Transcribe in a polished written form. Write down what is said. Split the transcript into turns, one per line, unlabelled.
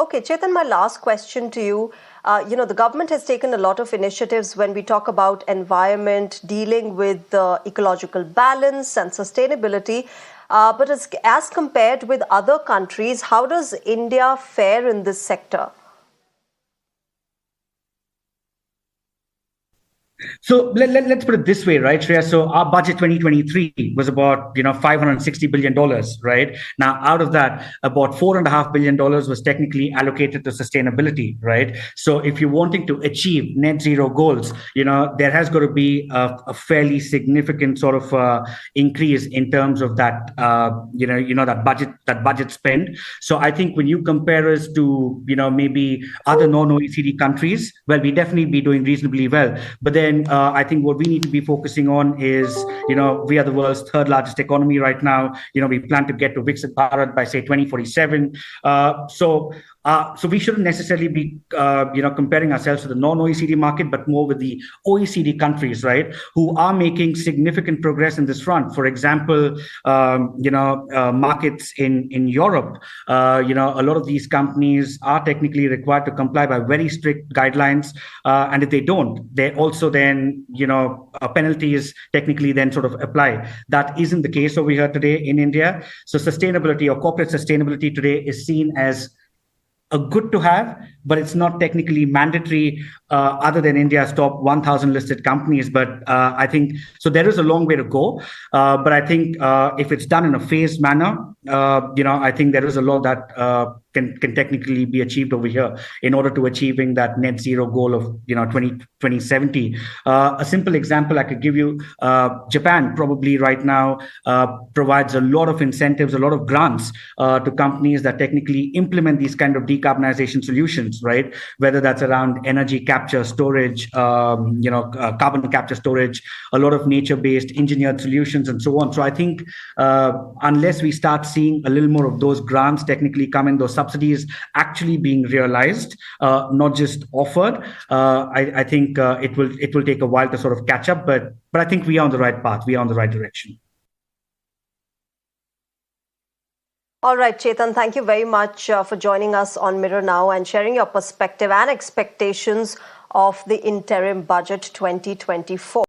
Okay, Chetan, my last question to you. The government has taken a lot of initiatives when we talk about environment, dealing with ecological balance and sustainability. But as compared with other countries, how does India fare in this sector?
So let's put it this way, right, Shreya? So our budget 2023 was about $560 billion, right? Now, out of that, about $4.5 billion was technically allocated to sustainability, right? So if you're wanting to achieve net zero goals, there has got to be a fairly significant sort of increase in terms of that, that budget spend. So I think when you compare us to maybe other non-OECD countries, well, we definitely be doing reasonably well. But then I think what we need to be focusing on is, we are the world's third largest economy right now. We plan to get to Viksit Bharat by, say, 2047. So we shouldn't necessarily be, comparing ourselves to the non-OECD market, but more with the OECD countries, right, who are making significant progress in this front. For example, markets in Europe, a lot of these companies are technically required to comply by very strict guidelines, and if they don't, they also then, penalties technically then sort of apply. That isn't the case over here today in India. So sustainability or corporate sustainability today is seen as a good to have, but it's not technically mandatory, other than India's top 1,000 listed companies. But I think so. There is a long way to go, but I think if it's done in a phased manner, I think there is a lot that can technically be achieved over here in order to achieving that net zero goal of 2070. A simple example I could give you: Japan probably right now provides a lot of incentives, a lot of grants to companies that technically implement these kind of decarbonization solutions, right? Whether that's around energy capture, storage, carbon capture, storage, a lot of nature-based engineered solutions, and so on. So I think unless we start seeing a little more of those grants technically come in, those subsidies actually being realized, not just offered, I think it will take a while to sort of catch up. But I think we are on the right path. We are on the right direction.
All right, Chetan, thank you very much for joining us on Mirror Now and sharing your perspective and expectations of the interim budget 2024.